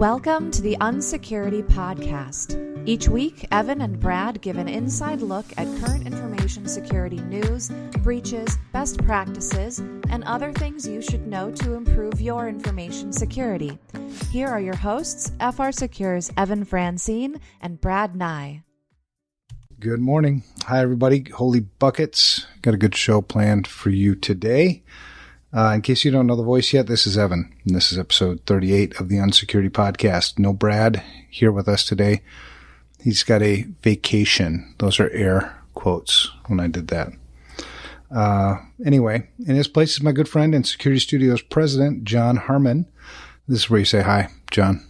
Welcome to the UNSECURITY podcast. Each week, Evan and Brad give an inside look at current information security news, breaches, best practices, and other things you should know to improve your information security. Here are your hosts, FRSecure's Evan Francine and Brad Nye. Good morning. Hi, everybody. Holy buckets. Got a good show planned for you today. In case you don't know the voice yet, this is Evan, and this is episode 38 of the UNSECURITY podcast. No Brad here with us today. He's got a vacation. Those are air quotes when I did that. Anyway, in his place is my good friend and Security Studios president, John Harmon. This is where you say hi, John.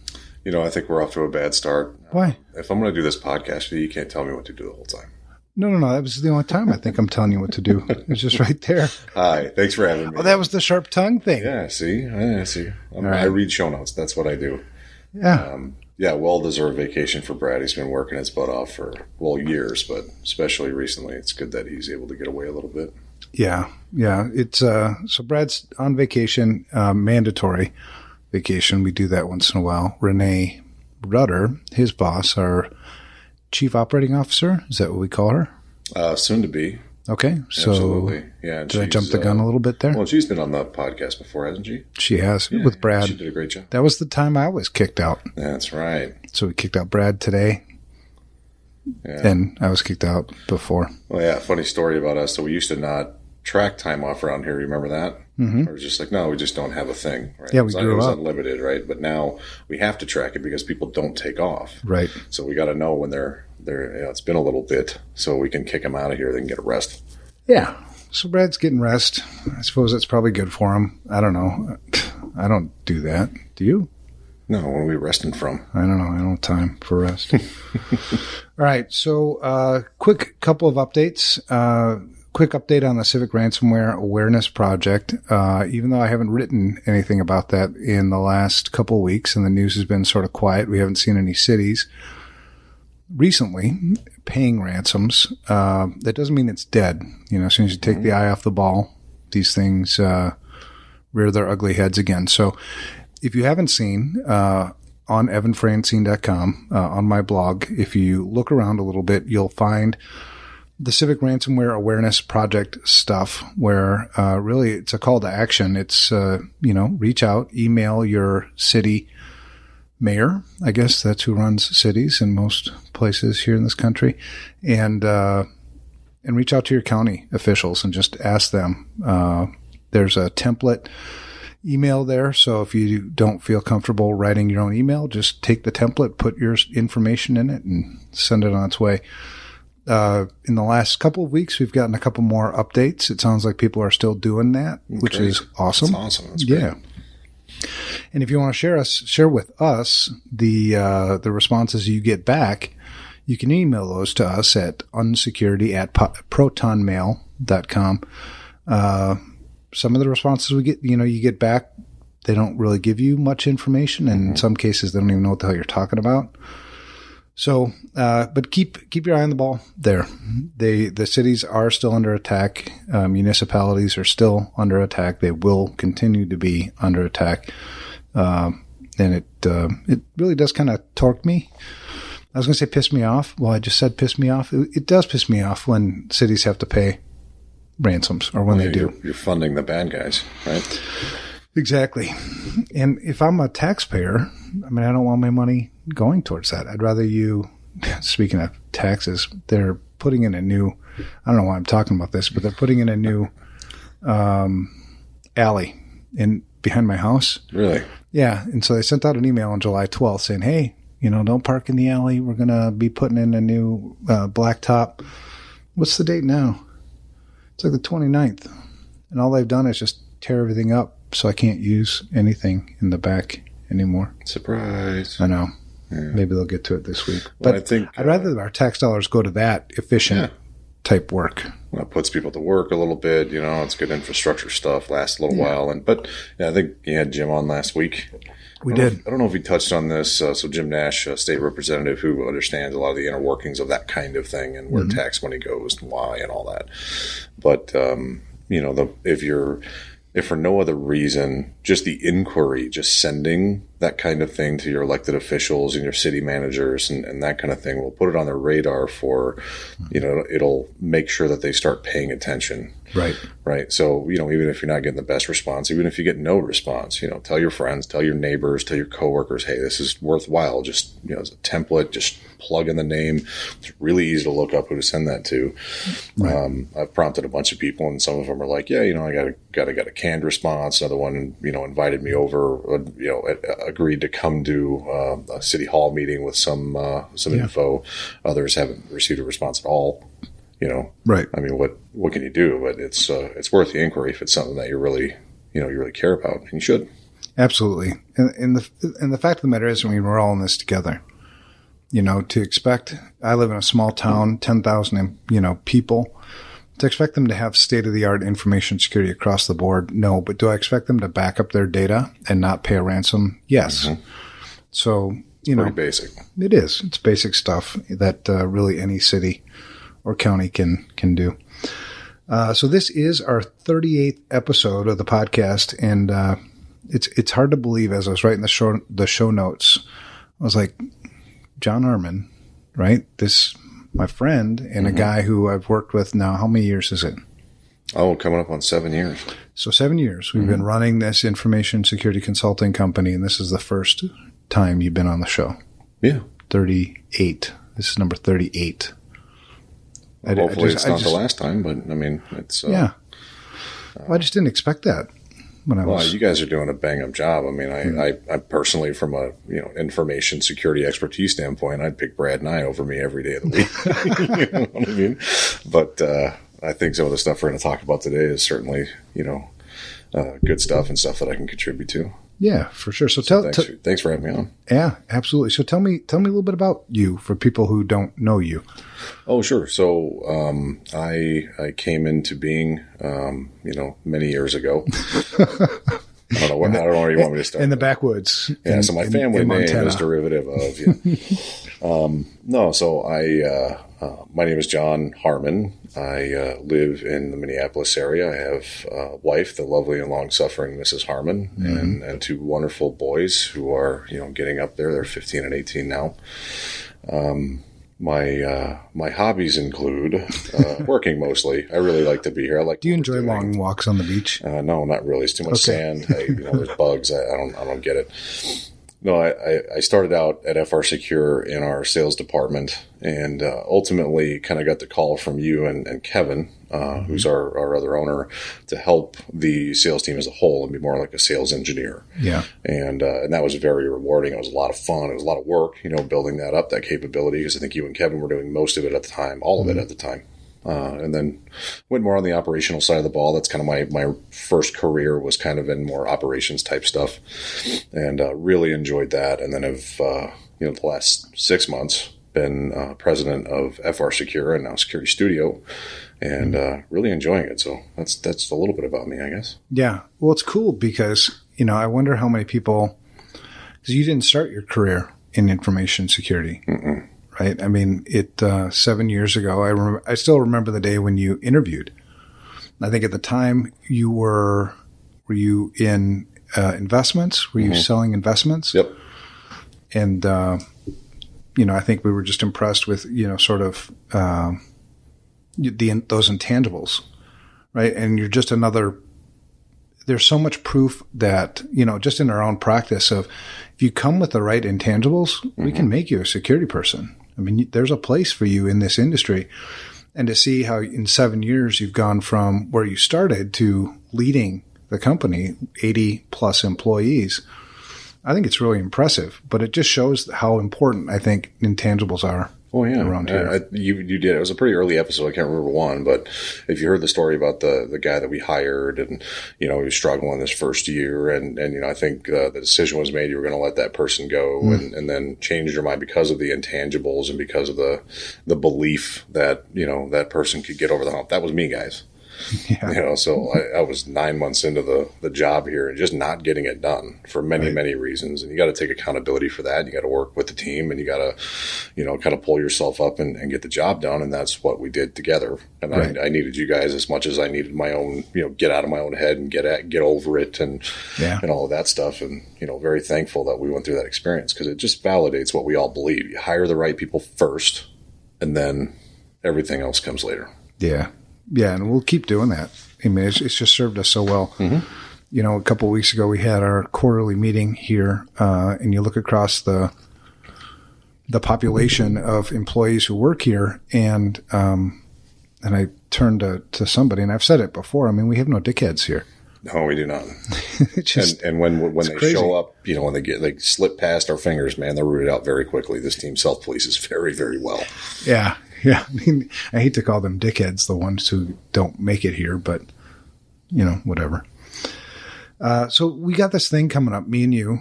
You know, I think we're off to a bad start. Why? If I'm going to do this podcast for you, you can't tell me what to do the whole time. No. That was the only time I think I'm telling you what to do. It's just right there. Hi. Thanks for having me. Oh, that was the sharp tongue thing. Yeah, see? I see. Right. I read show notes. That's what I do. Yeah. Well-deserved vacation for Brad. He's been working his butt off for, years, but especially recently. It's good that he's able to get away a little bit. Yeah. It's so Brad's on vacation, mandatory vacation. We do that once in a while. Renee Rudder, his boss, our Chief Operating Officer, is that what we call her? Soon to be. Okay, so absolutely. Yeah. Did I jump the gun a little bit there? Well, she's been on the podcast before, hasn't she? She has, with Brad. She did a great job. That was the time I was kicked out. That's right. So we kicked out Brad today, and I was kicked out before. Well, yeah, funny story about us. So we used to not track time off around here. Remember that? Mm-hmm. Or just like, no, we just don't have a thing. Right? Yeah, we grew up. It was unlimited, right? But now we have to track it because people don't take off. Right. So we got to know when they're it's been a little bit so we can kick them out of here. They can get a rest. Yeah. So Brad's getting rest. I suppose that's probably good for him. I don't know. I don't do that. Do you? No, when are we resting from? I don't know. I don't have time for rest. All right. So quick couple of updates. Quick update on the Civic Ransomware Awareness Project. Even though I haven't written anything about that in the last couple of weeks and the news has been sort of quiet, we haven't seen any cities recently paying ransoms. That doesn't mean it's dead. You know, as soon as you take the eye off the ball, these things rear their ugly heads again. So if you haven't seen, on evanfrancine.com, on my blog, if you look around a little bit, you'll find the Civic Ransomware Awareness Project stuff where really it's a call to action. It's, reach out, email your city mayor. I guess that's who runs cities in most places here in this country, and reach out to your county officials and just ask them. There's a template email there, so if you don't feel comfortable writing your own email, just take the template, put your information in it, and send it on its way. In the last couple of weeks, we've gotten a couple more updates. It sounds like people are still doing that, which is awesome. That's awesome. That's great. Yeah. And if you want to share with us the responses you get back, you can email those to us at unsecurity@protonmail.com. Some of the responses we get, you get back, they don't really give you much information, and in some cases, they don't even know what the hell you're talking about. So, but keep your eye on the ball there. The cities are still under attack. Municipalities are still under attack. They will continue to be under attack. And it really does kind of torque me. I was going to say piss me off. Well, I just said piss me off. It does piss me off when cities have to pay ransoms or when they do. You're funding the bad guys, right? Exactly. And if I'm a taxpayer, I don't want my money going towards that. I'd rather speaking of taxes, they're putting in a new, I don't know why I'm talking about this, but they're putting in a new alley behind my house. Really? Yeah. And so they sent out an email on July 12th saying, hey, don't park in the alley. We're going to be putting in a new blacktop. What's the date now? It's like the 29th. And all they've done is just tear everything up. So I can't use anything in the back anymore. Surprise. I know. Yeah. Maybe they'll get to it this week. But I think I'd rather our tax dollars go to that efficient type work. Well, it puts people to work a little bit. It's good infrastructure stuff, lasts a little while. But I think you had Jim on last week. We did. I don't know if he touched on this. So Jim Nash, state representative who understands a lot of the inner workings of that kind of thing and where tax money goes and why and all that. But, if for no other reason, just the inquiry, just sending that kind of thing to your elected officials and your city managers and that kind of thing. We'll put it on their radar for, it'll make sure that they start paying attention. Right. Right. So, even if you're not getting the best response, even if you get no response, tell your friends, tell your neighbors, tell your coworkers, hey, this is worthwhile. Just, as a template, just plug in the name. It's really easy to look up who to send that to. Right. I've prompted a bunch of people, and some of them are like, yeah, I got a canned response. Another one, invited me over, agreed to come to a city hall meeting with some info. Others haven't received a response at all. Right. I mean, what can you do? But it's worth the inquiry if it's something that you really care about, and you should. Absolutely. And the fact of the matter is, we're all in this together. To expect, I live in a small town, 10,000, people. To expect them to have state-of-the-art information security across the board, no. But do I expect them to back up their data and not pay a ransom? Yes. Mm-hmm. So, pretty basic. It is. It's basic stuff that really any city or county can do. So this is our 38th episode of the podcast, and it's hard to believe. As I was writing the show notes, I was like, John Harmon, right? This my friend and a guy who I've worked with now. How many years is it? Oh, coming up on 7 years. So 7 years. We've been running this information security consulting company, and this is the first time you've been on the show. Yeah. 38. This is number 38. Hopefully it's not the last time, but I mean, it's... yeah. Well, I just didn't expect that. You guys are doing a bang-up job. I mean, I personally, from a information security expertise standpoint, I'd pick Brad and I over me every day of the week. You know what I mean? But I think some of the stuff we're going to talk about today is certainly, good stuff and stuff that I can contribute to. Yeah, for sure. So thanks for having me on. Yeah, absolutely. So tell me a little bit about you for people who don't know you. Oh, sure. So I came into being, many years ago. I don't know where you want me to start. In the backwoods. Yeah. So my family name is derivative of. My name is John Harmon. I live in the Minneapolis area. I have a wife, the lovely and long-suffering Mrs. Harmon, and two wonderful boys who are, getting up there. They're 15 and 18 now. My hobbies include working mostly. I really like to be here. Do you enjoy long walks on the beach? No, not really. It's too much sand. There's bugs. I don't get it. No, I started out at FRSecure in our sales department, and ultimately kind of got the call from you and Kevin, who's our other owner, to help the sales team as a whole and be more like a sales engineer. Yeah. And that was very rewarding. It was a lot of fun. It was a lot of work, building that up, that capability, because I think you and Kevin were doing most of it at the time, all of it at the time. And then went more on the operational side of the ball. That's kind of my first career was kind of in more operations type stuff, and really enjoyed that. And then have the last 6 months been president of FRSecure and now Security Studio, and really enjoying it. So that's a little bit about me, I guess. Yeah. Well, it's cool because I wonder how many people, because you didn't start your career in information security. Mm-mm. Right. I mean, 7 years ago, I still remember the day when you interviewed. I think at the time were you in investments? Were you selling investments? Yep. And, I think we were just impressed with, sort of those intangibles, right? And you're just there's so much proof that, just in our own practice of if you come with the right intangibles, we can make you a security person. I mean, there's a place for you in this industry. And to see how in 7 years you've gone from where you started to leading the company, 80 plus employees, I think it's really impressive. But it just shows how important I think intangibles are. Oh, yeah. Around here. You did. It was a pretty early episode. I can't remember one, but if you heard the story about the guy that we hired and, he was struggling this first year and I think the decision was made you were going to let that person go and then changed your mind because of the intangibles and because of the belief that, that person could get over the hump. That was me, guys. Yeah. So I was 9 months into the job here and just not getting it done for many, many reasons. And you got to take accountability for that. You got to work with the team, and you got to, kind of pull yourself up and get the job done. And that's what we did together. And I needed you guys as much as I needed my own, get out of my own head and get over it and all of that stuff. And, very thankful that we went through that experience, because it just validates what we all believe. You hire the right people first, and then everything else comes later. Yeah. Yeah. And we'll keep doing that. I mean, it's just served us so well. Mm-hmm. A couple of weeks ago, we had our quarterly meeting here, and you look across the population of employees who work here, and I turned to somebody, and I've said it before. I mean, we have no dickheads here. No, we do not. Just, and when they crazy. show up, when they slip past our fingers, man, they're rooted out very quickly. This team self-polices very, very well. Yeah. Yeah. I mean, I hate to call them dickheads, the ones who don't make it here, but, whatever. So we got this thing coming up. Me and you,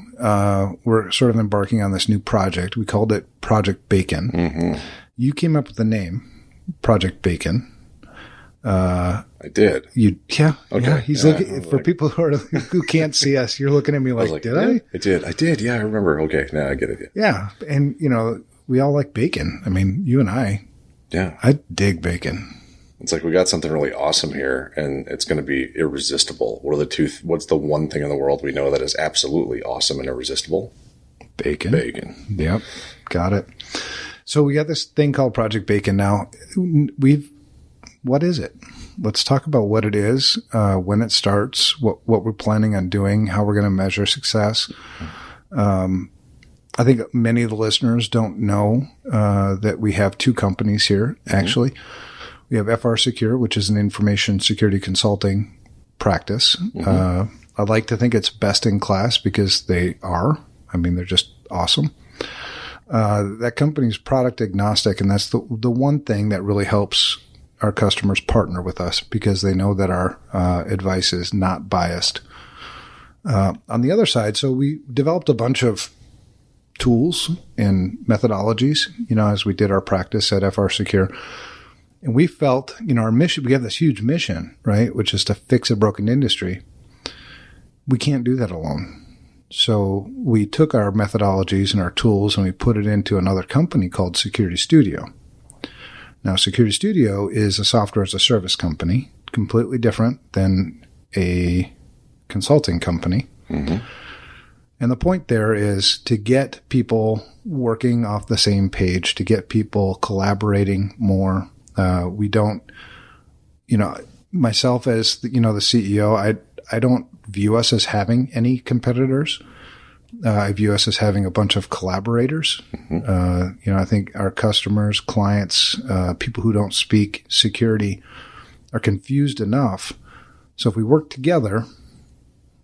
we're sort of embarking on this new project. We called it Project Bacon. Mm-hmm. You came up with the name, Project Bacon. I did. Yeah. Okay. Yeah, he's looking for like, people who can't see us. You're looking at me like, did I? I did. Yeah, I remember. Okay. Now I get it. Yeah. And, we all like bacon. I mean, you and I. Yeah. I dig bacon. It's like we got something really awesome here, and it's going to be irresistible. What's the one thing in the world we know that is absolutely awesome and irresistible? Bacon. Yep. Got it. So we got this thing called Project Bacon now. What is it? Let's talk about what it is, when it starts, what we're planning on doing, how we're going to measure success. I think many of the listeners don't know that we have two companies here, actually. Mm-hmm. We have FRSecure, which is an information security consulting practice. Mm-hmm. I like to think it's best in class because they are. I mean, they're just awesome. That company's product agnostic, and that's the one thing that really helps our customers partner with us, because they know that our advice is not biased. On the other side, so we developed a bunch of tools and methodologies, as we did our practice at FRSecure. And we felt, our mission, we have this huge mission, right, which is to fix a broken industry. We can't do that alone. So we took our methodologies and our tools and we put it into another company called Security Studio. Now, Security Studio is a software as a service company, completely different than a consulting company. Mm-hmm. And the point there is to get people working off the same page, to get people collaborating more. We don't, myself as the CEO, I don't view us as having any competitors. I view us as having a bunch of collaborators. Mm-hmm. I think our customers, clients, people who don't speak security are confused enough. So if we work together,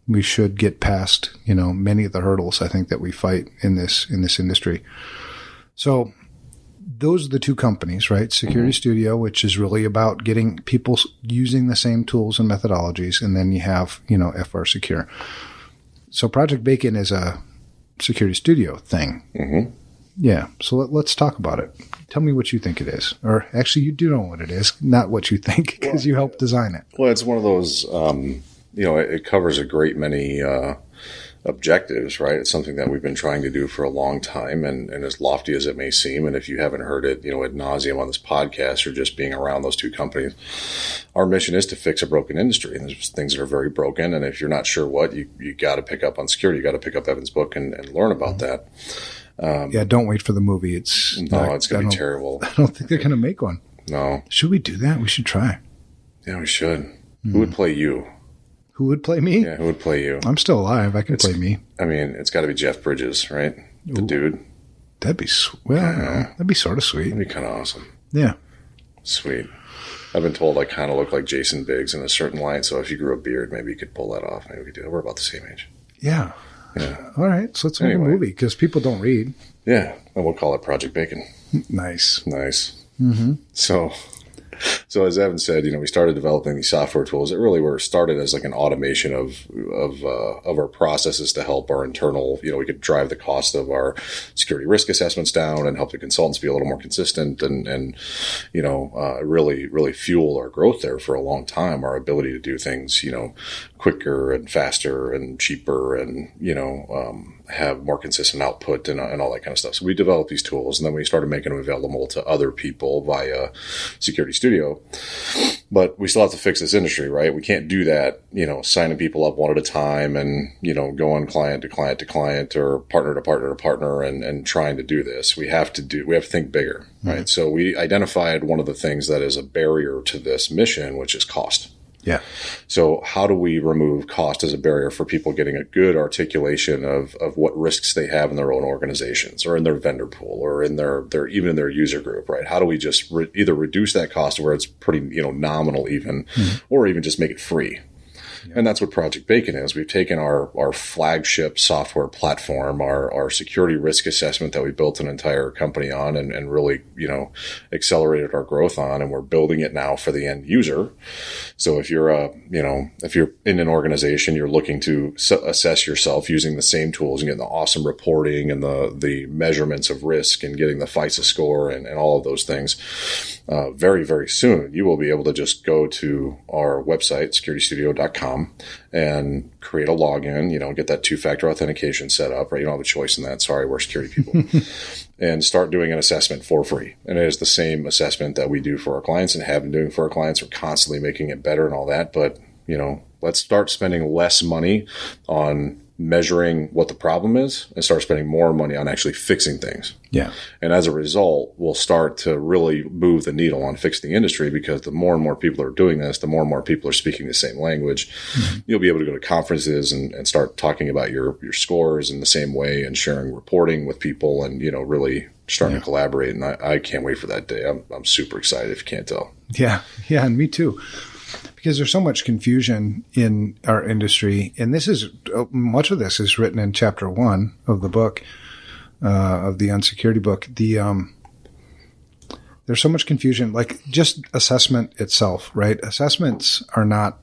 we should get past, many of the hurdles I think that we fight in this industry. So those are the two companies, right? Security mm-hmm. Studio, which is really about getting people using the same tools and methodologies. And then you have, FRSecure. So Project Bacon is a Security Studio thing. Mm-hmm. Yeah. So let's talk about it. Tell me what you think it is. Or actually, you do know what it is, not what you think, because you helped design it. Well, it's one of those, it covers a great many objectives, right? It's something that we've been trying to do for a long time, and as lofty as it may seem, and if you haven't heard it, ad nauseum on this podcast or just being around those two companies, our mission is to fix a broken industry. And there's things that are very broken, and if you're not sure what, you got to pick up on security. You got to pick up Evan's book and learn about that. Don't wait for the movie. It's going to be terrible. I don't think they're going to make one. No. Should we do that? We should try. Yeah, we should. Mm. Who would play you? Who would play me? Yeah, who would play you? I'm still alive. I can play me. I mean, it's got to be Jeff Bridges, right? The dude. That'd be that'd be sort of sweet. That'd be kind of awesome. Yeah. Sweet. I've been told I kind of look like Jason Biggs in a certain light, so if you grew a beard, maybe you could pull that off. Maybe we could do it. We're about the same age. Yeah. All right, so let's make a movie, because people don't read. Yeah, and we'll call it Project Bacon. Nice. Mm-hmm. So So as Evan said, we started developing these software tools. It really started as like an automation of our processes to help our internal, we could drive the cost of our security risk assessments down and help the consultants be a little more consistent and really fuel our growth there for a long time. Our ability to do things, quicker and faster and cheaper and, have more consistent output and all that kind of stuff. So we developed these tools and then we started making them available to other people via Security Studio. But we still have to fix this industry, right? We can't do that, signing people up one at a time and, go on client to client to client or partner to partner to partner and trying to do this. We have to think bigger, right? Mm-hmm. So we identified one of the things that is a barrier to this mission, which is cost. Yeah. So how do we remove cost as a barrier for people getting a good articulation of what risks they have in their own organizations or in their vendor pool or in their even in their user group, right? How do we just either reduce that cost to where it's pretty, nominal even, or even just make it free? Yeah. And that's what Project Bacon is. We've taken our flagship software platform, our security risk assessment that we built an entire company on and really, accelerated our growth on, and we're building it now for the end user. So if you're if you're in an organization, you're looking to assess yourself using the same tools and getting the awesome reporting and the measurements of risk and getting the FISA score and all of those things, very, very soon, you will be able to just go to our website, securitystudio.com, and create a login, get that two-factor authentication set up, right? You don't have a choice in that. Sorry, we're security people. And start doing an assessment for free. And it is the same assessment that we do for our clients and have been doing for our clients. We're constantly making it better and all that. But, let's start spending less money on measuring what the problem is and start spending more money on actually fixing things. Yeah. And as a result, we'll start to really move the needle on fixing the industry, because the more and more people are doing this, the more and more people are speaking the same language. Mm-hmm. You'll be able to go to conferences and start talking about your scores in the same way and sharing reporting with people and, really starting to collaborate. And I can't wait for that day. I'm super excited, if you can't tell. Yeah. Yeah. And me too. Because there's so much confusion in our industry, and much of this is written in chapter 1 of the book, of the UNSECURITY book. There's so much confusion, like just assessment itself, right? Assessments are not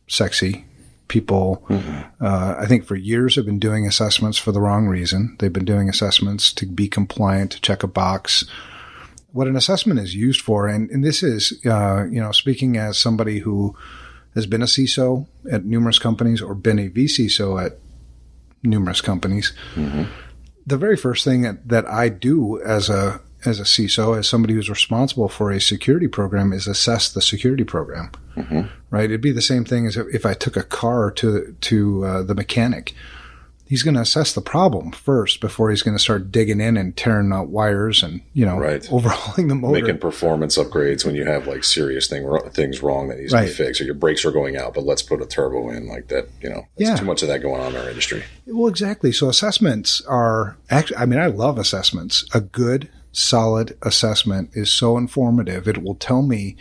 sexy. People, I think for years have been doing assessments for the wrong reason. They've been doing assessments to be compliant, to check a box. What an assessment is used for, and this is, speaking as somebody who has been a CISO at numerous companies or been a vCISO at numerous companies, the very first thing that I do as a CISO, as somebody who's responsible for a security program, is assess the security program. Mm-hmm. Right? It'd be the same thing as if I took a car to the mechanic. He's going to assess the problem first before he's going to start digging in and tearing out wires and, overhauling the motor. Making performance upgrades when you have like serious things wrong that needs to be fixed, or your brakes are going out, but let's put a turbo in like that. There's too much of that going on in our industry. Well, exactly. So assessments are actually, I love assessments. A good, solid assessment is so informative. It will tell me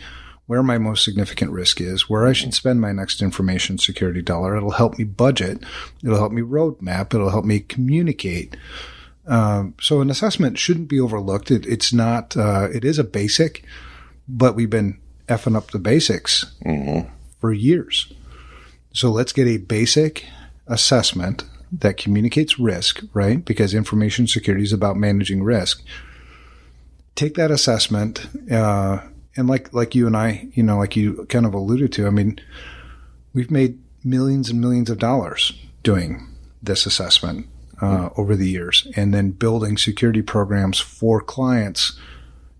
where my most significant risk is, where I should spend my next information security dollar. It'll help me budget. It'll help me roadmap. It'll help me communicate. So an assessment shouldn't be overlooked. It's not, it is a basic, but we've been effing up the basics for years. So let's get a basic assessment that communicates risk, right? Because information security is about managing risk. Take that assessment, and like you and I, like you kind of alluded to, we've made millions and millions of dollars doing this assessment over the years, and then building security programs for clients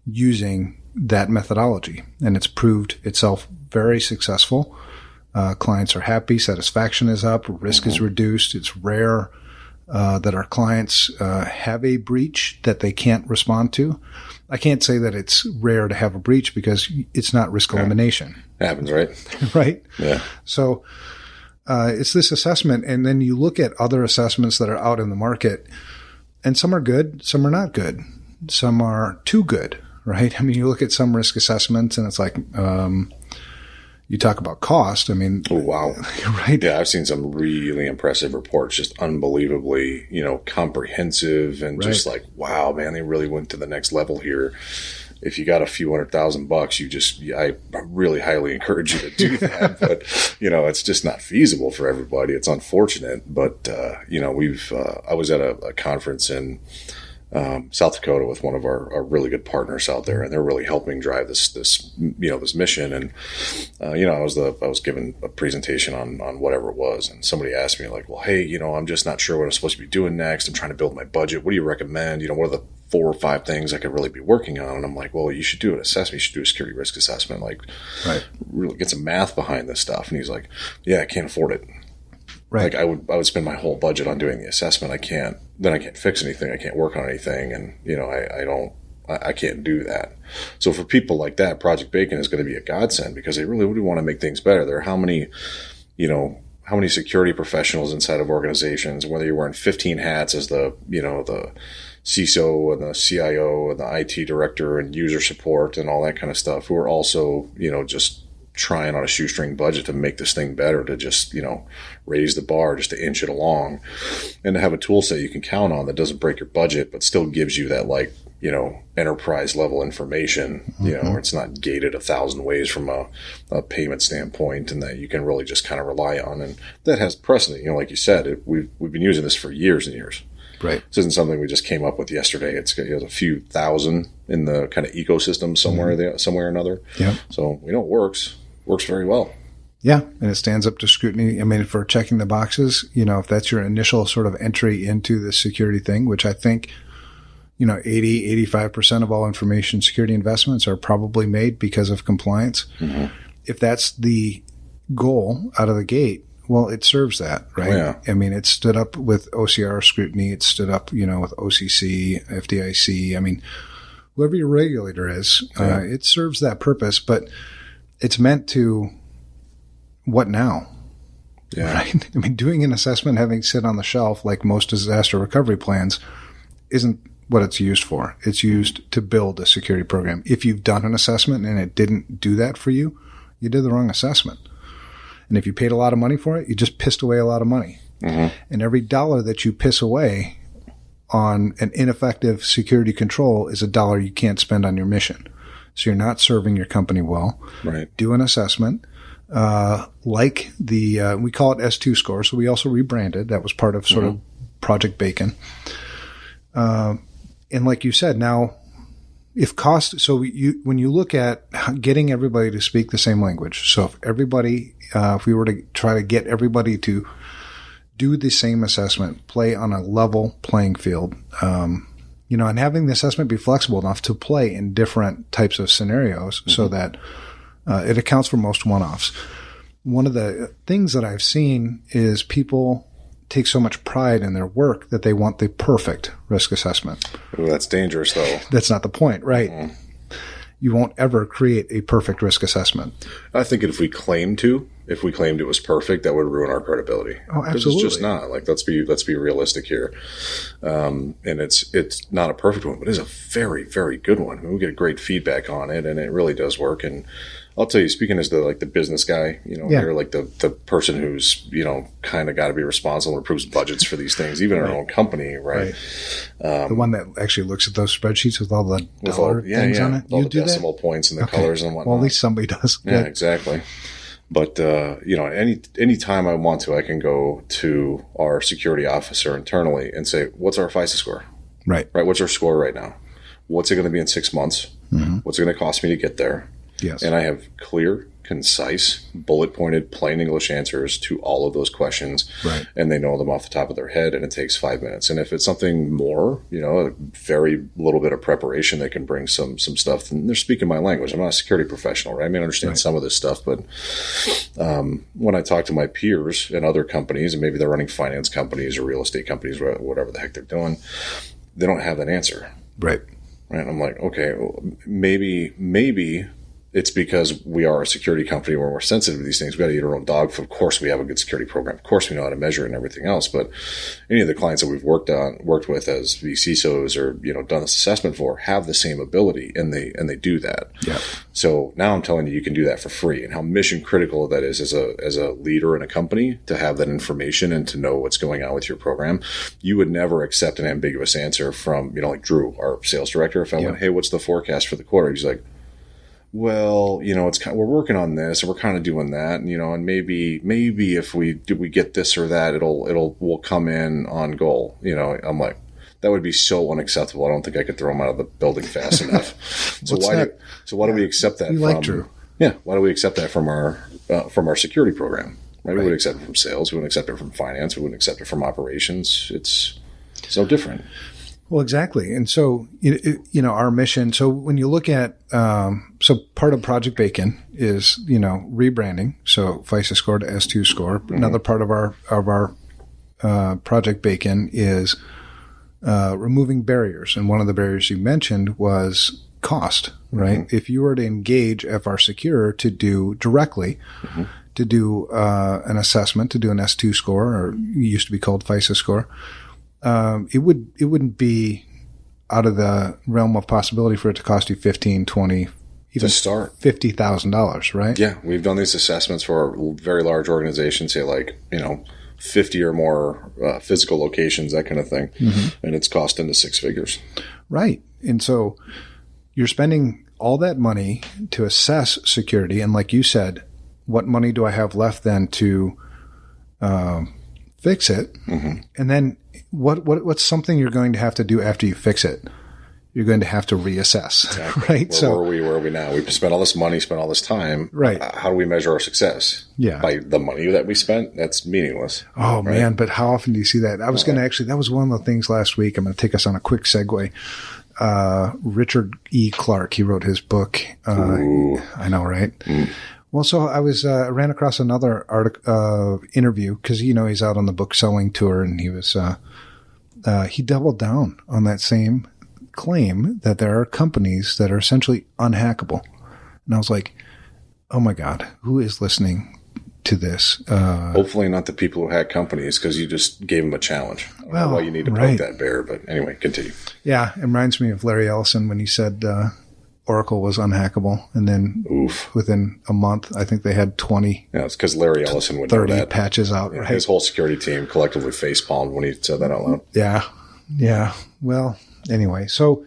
using that methodology. And it's proved itself very successful. Clients are happy, satisfaction is up, risk is reduced. It's rare that our clients have a breach that they can't respond to. I can't say that it's rare to have a breach because it's not risk elimination. It happens, right? Right? Yeah. So it's this assessment, and then you look at other assessments that are out in the market, and some are good, some are not good. Some are too good, right? You look at some risk assessments, and it's like you talk about cost. Oh, wow. Right? Yeah, I've seen some really impressive reports, just unbelievably, comprehensive and just like, wow, man, they really went to the next level here. if you got a few $100,000, I really highly encourage you to do that. But, it's just not feasible for everybody. It's unfortunate. But, I was at a conference in South Dakota with one of our really good partners out there, and they're really helping drive this mission. And I was given a presentation on whatever it was, and somebody asked me like, well, hey, I'm just not sure what I'm supposed to be doing next. I'm trying to build my budget. What do you recommend? What are the 4 or 5 things I could really be working on? And I'm like, well, you should do an assessment. You should do a security risk assessment. Like, right. Really get some math behind this stuff. And he's like, yeah, I can't afford it. Right. Like I would spend my whole budget on doing the assessment. I can't fix anything. I can't work on anything. And, I can't do that. So for people like that, Project Bacon is going to be a godsend because they really would want to make things better. There are how many security professionals inside of organizations, whether you're wearing 15 hats as the CISO and the CIO and the IT director and user support and all that kind of stuff, who are also, just trying on a shoestring budget to make this thing better, to just, raise the bar, just to inch it along, and to have a tool set you can count on that doesn't break your budget, but still gives you that, like, enterprise level information, where it's not gated 1,000 ways from a payment standpoint, and that you can really just kind of rely on. And that has precedent, like you said, we've been using this for years and years. Right. This isn't something we just came up with yesterday. It's a few thousand in the kind of ecosystem somewhere or another. Yeah. So we know it works very well. Yeah. And it stands up to scrutiny. I mean, for checking the boxes, if that's your initial sort of entry into the security thing, which I think, 80-85% of all information security investments are probably made because of compliance. Mm-hmm. If that's the goal out of the gate, well, it serves that, right? Oh, yeah. I mean, it stood up with OCR scrutiny. It stood up, with OCC, FDIC. I mean, whoever your regulator is, it serves that purpose, but it's meant to what now? Yeah. Right? I mean, doing an assessment, having sit on the shelf like most disaster recovery plans, isn't what it's used for. It's used to build a security program. If you've done an assessment and it didn't do that for you, you did the wrong assessment. And if you paid a lot of money for it, you just pissed away a lot of money. Mm-hmm. And every dollar that you piss away on an ineffective security control is a dollar you can't spend on your mission. So you're not serving your company well. Right. Do an assessment. Like we call it S2 score. So we also rebranded. That was part of sort of Project Bacon. And like you said, now if cost, so when you look at getting everybody to speak the same language, so if we were to try to get everybody to do the same assessment, play on a level playing field, and having the assessment be flexible enough to play in different types of scenarios so that it accounts for most one-offs. One of the things that I've seen is people take so much pride in their work that they want the perfect risk assessment. Ooh, that's dangerous, though. That's not the point, right? Mm. You won't ever create a perfect risk assessment. I think if we claimed it was perfect, that would ruin our credibility. Oh, absolutely. It's just not. Like, let's be realistic here. And it's not a perfect one, but it's a very, very good one. I mean, we get great feedback on it, and it really does work. And I'll tell you, speaking as the business guy, you're like the person who's, kind of got to be responsible and approves budgets for these things, even in our own company, right? The one that actually looks at those spreadsheets with all the dollar things on it. All the decimal points and the colors and whatnot. Well, at least somebody does. Yeah, exactly. But, any time I want to, I can go to our security officer internally and say, what's our FISA score? Right. What's our score right now? What's it going to be in 6 months? Mm-hmm. What's it going to cost me to get there? Yes. And I have clear, concise, bullet-pointed, plain English answers to all of those questions. Right. And they know them off the top of their head, and it takes 5 minutes. And if it's something more, a very little bit of preparation, they can bring some stuff. And they're speaking my language. I'm not a security professional, right? I mean, I understand some of this stuff, but when I talk to my peers in other companies, and maybe they're running finance companies or real estate companies, or whatever the heck they're doing, they don't have that answer. Right. Right. I'm like, okay, well, maybe it's because we are a security company where we're sensitive to these things. We got to eat our own dog food. Of course, we have a good security program. Of course, we know how to measure it and everything else. But any of the clients that we've worked with as CISOs or done this assessment for have the same ability, and they do that. Yeah. So now I'm telling you can do that for free, and how mission critical that is as a leader in a company to have that information and to know what's going on with your program. You would never accept an ambiguous answer from like Drew, our sales director. If I went, hey, what's the forecast for the quarter? He's like, well, it's we're working on this, and we're kind of doing that, and maybe if we get this or that, we'll come in on goal. I'm like, that would be so unacceptable. I don't think I could throw him out of the building fast enough. So why do we accept that? Like Drew. Yeah, why do we accept that from our security program? Right? We would accept it from sales. We wouldn't accept it from finance. We wouldn't accept it from operations. It's so different. Well, exactly. And so, our mission, so when you look at, so part of Project Bacon is, rebranding. So FRSecure to S2 Score. Mm-hmm. Another part of our Project Bacon is, removing barriers. And one of the barriers you mentioned was cost, right? Mm-hmm. If you were to engage FRSecure to do directly, mm-hmm. to do, an assessment, to do an S2 score, or it used to be called FRSecure, it wouldn't be out of the realm of possibility for it to cost you $15,000, $20,000, even to start $50,000, right? Yeah, we've done these assessments for very large organizations, say like 50 or more physical locations, that kind of thing, mm-hmm. and it's cost into six figures. Right, and so you're spending all that money to assess security, and like you said, what money do I have left then to fix it? Mm-hmm. And then what's something you're going to have to do after you fix it? You're going to have to reassess, exactly. Right? Where are we now? We've spent all this money, spent all this time. Right. How do we measure our success? Yeah. By the money that we spent? That's meaningless. Oh, right? Man. But how often do you see that? I was going to actually, that was one of the things last week. I'm going to take us on a quick segue. Richard E. Clarke, he wrote his book. I know, right? Mm. Well, so I ran across another interview because, he's out on the book selling tour, and he doubled down on that same claim that there are companies that are essentially unhackable. And I was like, oh my God, who is listening to this? Hopefully not the people who hack companies, because you just gave them a challenge. I don't know why you need to poke that bear, but anyway, continue. Yeah, it reminds me of Larry Ellison when he said, Oracle was unhackable, and then within a month, I think they had 20. Yeah, it's because Larry Ellison would 30 know that. Patches out. Yeah, right? His whole security team collectively facepalmed when he said that out loud. Yeah. Well, anyway, so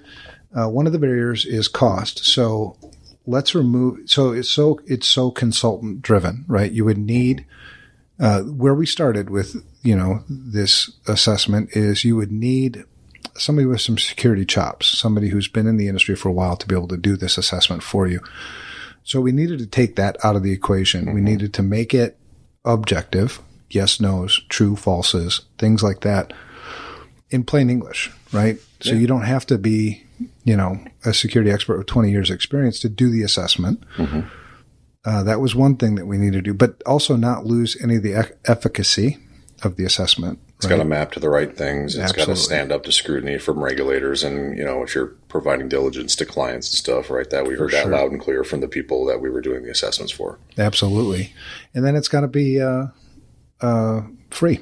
one of the barriers is cost. So let's remove. So it's so consultant driven, right? You would need where we started with this assessment is you would need somebody with some security chops, somebody who's been in the industry for a while to be able to do this assessment for you. So we needed to take that out of the equation. Mm-hmm. We needed to make it objective, yes, no's, true, falses, things like that in plain English, right? Yeah. So you don't have to be, a security expert with 20 years experience to do the assessment. Mm-hmm. That was one thing that we needed to do, but also not lose any of the efficacy of the assessment. It's got to map to the right things. It's got to stand up to scrutiny from regulators. And, if you're providing diligence to clients and stuff, right, that we heard that loud and clear from the people that we were doing the assessments for. Absolutely. And then it's got to be free,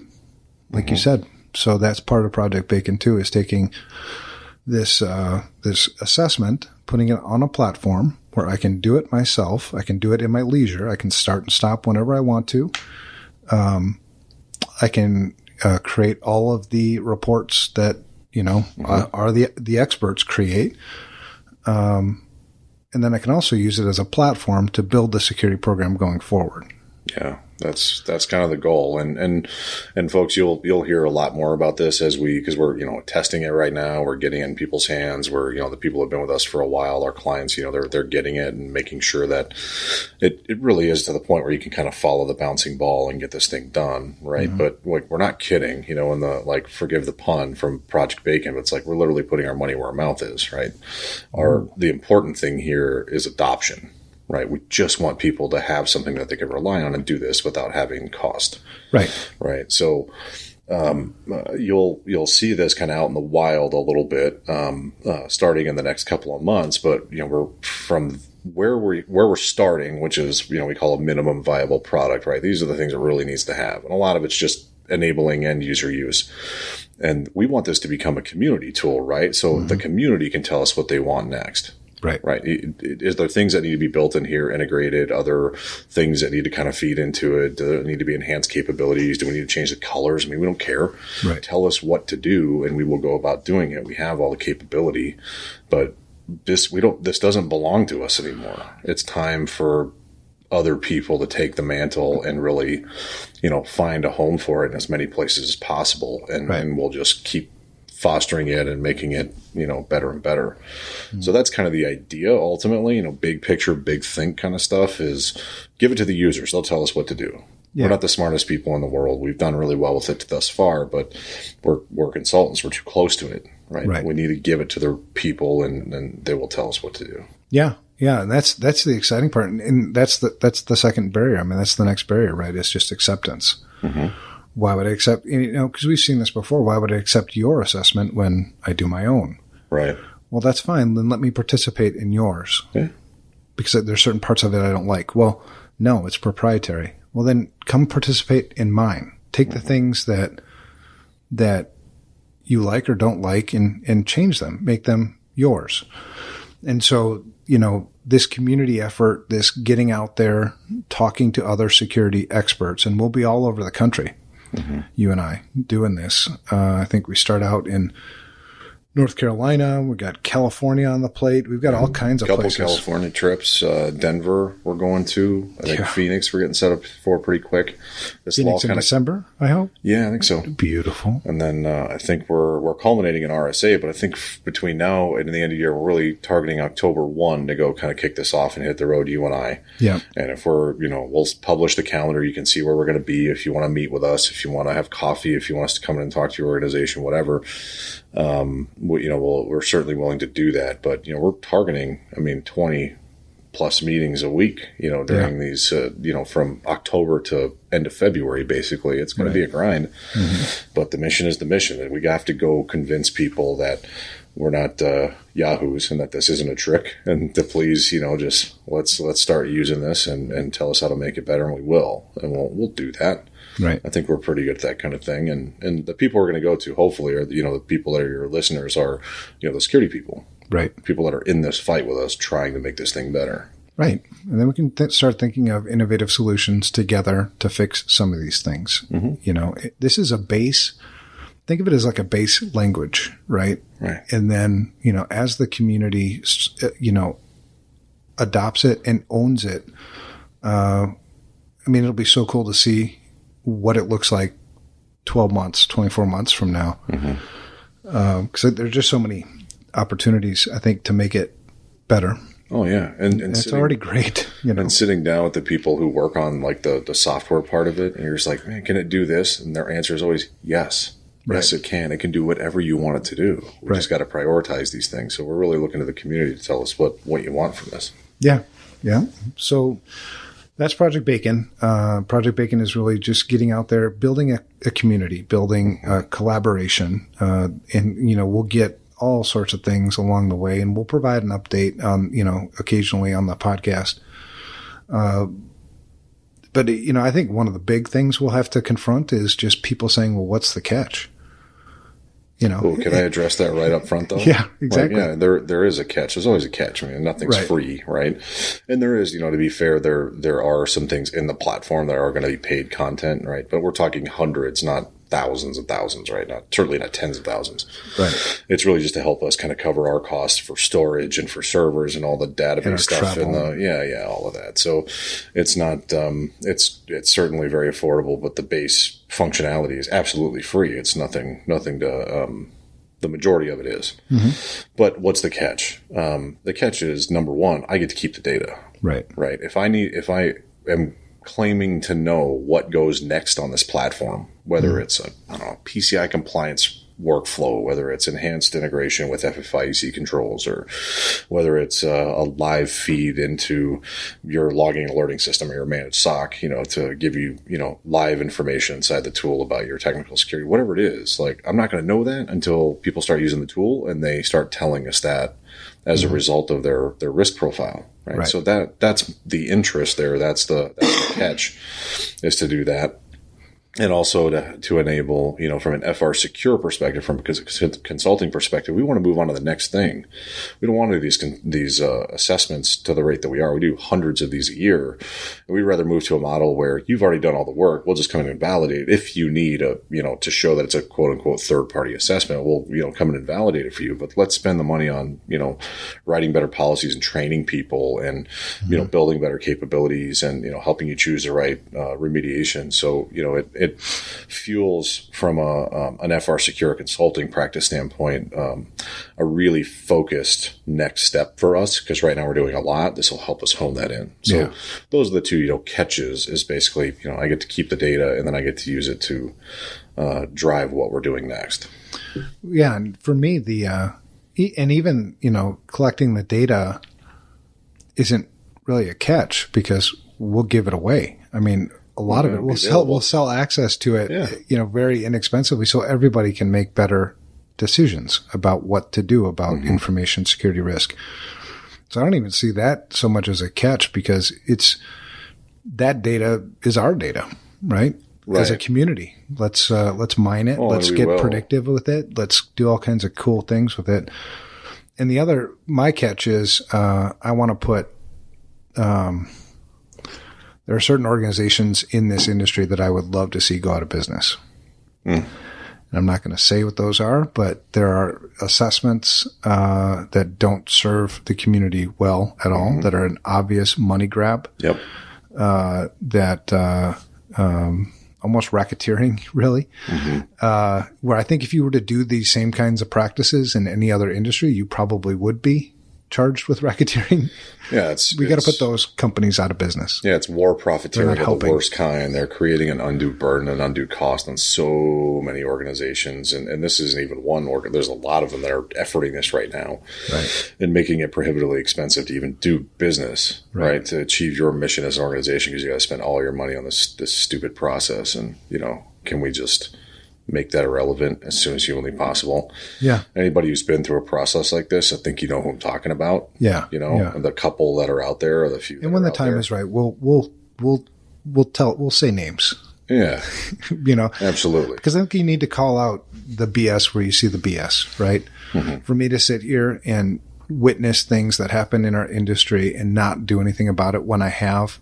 like you said. So that's part of Project Bacon, too, is taking this assessment, putting it on a platform where I can do it myself. I can do it in my leisure. I can start and stop whenever I want to. I can create all of the reports that, are the experts create. And then I can also use it as a platform to build the security program going forward. Yeah, that's kind of the goal. And folks, you'll hear a lot more about this because we're, testing it right now. We're getting it in people's hands. We're, the people who have been with us for a while, our clients, they're getting it and making sure that it really is to the point where you can kind of follow the bouncing ball and get this thing done. Right. Mm-hmm. But we're not kidding, in the, forgive the pun from Project Bacon, but it's we're literally putting our money where our mouth is. Right. The important thing here is adoption. Right. We just want people to have something that they can rely on and do this without having cost. Right. Right. So you'll see this kind of out in the wild a little bit starting in the next couple of months. But, we're from where we're starting, which is, we call a minimum viable product, right? These are the things it really needs to have. And a lot of it's just enabling end user use. And we want this to become a community tool, right? So the community can tell us what they want next. Right. Is there things that need to be built in here, integrated, other things that need to kind of feed into it? Do there need to be enhanced capabilities? Do we need to change the colors? I mean, we don't care. Right. Tell us what to do and we will go about doing it. We have all the capability, but this doesn't belong to us anymore. It's time for other people to take the mantle and really, find a home for it in as many places as possible. And we'll just keep fostering it and making it, better and better. So that's kind of the idea ultimately, big picture, big think kind of stuff is give it to the users. They'll tell us what to do. Yeah. We're not the smartest people in the world. We've done really well with it thus far, but we're consultants. We're too close to it, right? We need to give it to the people and they will tell us what to do. Yeah. Yeah. And that's the exciting part. And that's the second barrier. I mean, that's the next barrier, right? It's just acceptance. Mm-hmm. Why would I accept, because we've seen this before. Why would I accept your assessment when I do my own? Right. Well, that's fine. Then let me participate in yours. Yeah. Because there's certain parts of it I don't like. Well, no, it's proprietary. Well, then come participate in mine. Take the things that you like or don't like and change them, make them yours. And so, this community effort, this getting out there, talking to other security experts, and we'll be all over the country. Mm-hmm. You and I doing this. I think we start out in North Carolina. We got California on the plate. We've got all kinds of places. Couple California trips. Denver we're going to. I think Phoenix we're getting set up for pretty quick. This Phoenix in December, I hope. Yeah, I think so. Beautiful. And then I think we're culminating in RSA, but I think between now and the end of the year, we're really targeting October 1 to go kind of kick this off and hit the road, you and I. Yeah. And if we'll publish the calendar. You can see where we're going to be if you want to meet with us, if you want to have coffee, if you want us to come in and talk to your organization, whatever. We're certainly willing to do that, but we're targeting 20 plus meetings a week during these from October to end of February. Basically it's going to be a grind. Mm-hmm. But the mission is the mission, and we have to go convince people that we're not yahoos and that this isn't a trick, and to please just let's start using this and tell us how to make it better, and we will, and we'll do that. Right. I think we're pretty good at that kind of thing. And the people we're going to go to, hopefully, are, the people that are your listeners are, the security people. Right. People that are in this fight with us trying to make this thing better. Right. And then we can start thinking of innovative solutions together to fix some of these things. Mm-hmm. This is a base. Think of it as like a base language, right? Right. And then, as the community, adopts it and owns it, it'll be so cool to see what it looks like 12 months, 24 months from now. Because there's just so many opportunities, I think, to make it better. Oh, yeah. And it's already great. And sitting down with the people who work on like the software part of it, and you're just like, man, can it do this? And their answer is always yes. Right. Yes, it can. It can do whatever you want it to do. We just got to prioritize these things. So we're really looking to the community to tell us what you want from this. Yeah. Yeah. So that's Project Bacon. Project Bacon is really just getting out there, building a community, building a collaboration, and we'll get all sorts of things along the way, and we'll provide an update on occasionally on the podcast. But I think one of the big things we'll have to confront is just people saying, "Well, what's the catch?" Can I address that right up front, though? Yeah, exactly. There is a catch. There's always a catch. Nothing's free, right? And there is, to be fair, there are some things in the platform that are going to be paid content, right? But we're talking hundreds, not thousands and thousands, right? Certainly not tens of thousands. Right. It's really just to help us kind of cover our costs for storage and for servers and all the database stuff and all of that. So it's not, it's certainly very affordable, but the base functionality is absolutely free. It's nothing to, the majority of it is. Mm-hmm. But what's the catch? The catch is, number one, I get to keep the data. Right. Right. If I am claiming to know what goes next on this platform, whether it's a PCI compliance workflow, whether it's enhanced integration with FFIEC controls, or whether it's a live feed into your logging alerting system or your managed SOC, to give you, live information inside the tool about your technical security, whatever it is. Like, I'm not going to know that until people start using the tool and they start telling us that as a result of their risk profile. Right. So that's the interest there. That's the catch, is to do that. And also to enable, from an FRSecure perspective, from a consulting perspective, we want to move on to the next thing. We don't want to do these assessments to the rate that we are. We do hundreds of these a year. And we'd rather move to a model where you've already done all the work. We'll just come in and validate it. If you need to show that it's a quote unquote third party assessment, we'll come in and validate it for you. But let's spend the money on, writing better policies and training people and, building better capabilities and, helping you choose the right remediation. So, it fuels from an FRSecure consulting practice standpoint a really focused next step for us, because right now we're doing a lot. This will help us hone that in. So those are the two catches, is basically I get to keep the data and then I get to use it to drive what we're doing next. Yeah, and for me and even collecting the data isn't really a catch, because we'll give it away. I mean, a lot of it we'll sell access to it, very inexpensively, so everybody can make better decisions about what to do about information security risk. So I don't even see that so much as a catch, because that data is our data, right? As a community, let's mine it. Let's get predictive with it. Let's do all kinds of cool things with it. And my catch is, I want to put, there are certain organizations in this industry that I would love to see go out of business. And I'm not going to say what those are, but there are assessments that don't serve the community well at all, that are an obvious money grab. Yep. Almost racketeering, really. Where I think if you were to do these same kinds of practices in any other industry, you probably would be charged with racketeering. Yeah, we got to put those companies out of business. Yeah, it's war profiteering of the worst kind. They're creating an undue burden and undue cost on so many organizations, and this isn't even one organ. There's a lot of them that are efforting this right now, and making it prohibitively expensive to even do business, right? To achieve your mission as an organization, because you got to spend all your money on this stupid process. And can we just make that irrelevant as soon as humanly possible? Yeah. Anybody who's been through a process like this, I think you know who I'm talking about. Yeah. The couple that are out there, or the few. And when the time is right, we'll say names. Yeah. Absolutely. Because I think you need to call out the BS where you see the BS, right? For me to sit here and witness things that happen in our industry and not do anything about it when I have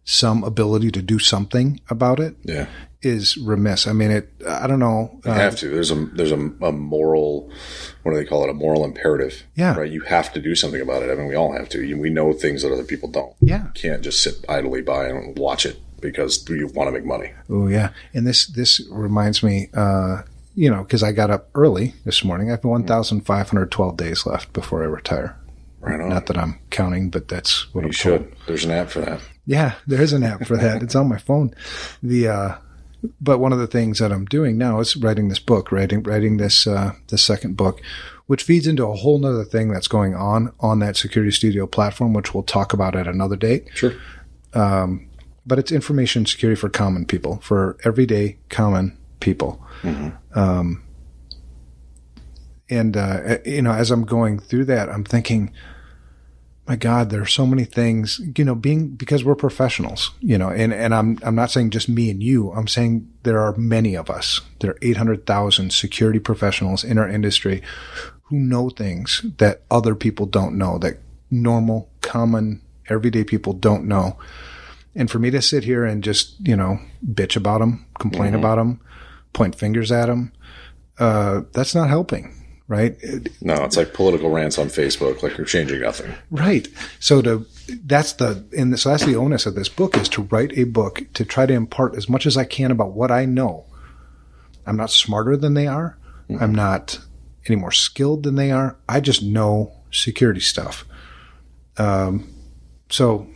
some ability to do something about it. Yeah. Is remiss. I mean, I don't know. You have to. There's a moral, what do they call it? A moral imperative. Yeah. Right. You have to do something about it. I mean, we all have to. We know things that other people don't. Yeah. You can't just sit idly by and watch it because you want to make money. Oh, yeah. And this reminds me, because I got up early this morning. I have 1,512 days left before I retire. Right on. Not that I'm counting, but that's what I'm told. You should. There's an app for that. Yeah, there is an app for that. It's on my phone. But one of the things that I'm doing now is writing this book, writing this second book, which feeds into a whole nother thing that's going on that Security Studio platform, which we'll talk about at another date. Sure. But it's information security for common people, for everyday common people. As I'm going through that, I'm thinking, my God, there are so many things, because we're professionals, and I'm not saying just me and you. I'm saying there are many of us. There are 800,000 security professionals in our industry who know things that other people don't know, that normal, common, everyday people don't know. And for me to sit here and just, bitch about them, complain about them, point fingers at them, that's not helping. Right? No, it's like political rants on Facebook, like you're changing nothing. Right. So that's the onus of this book, is to write a book to try to impart as much as I can about what I know. I'm not smarter than they are. I'm not any more skilled than they are. I just know security stuff. So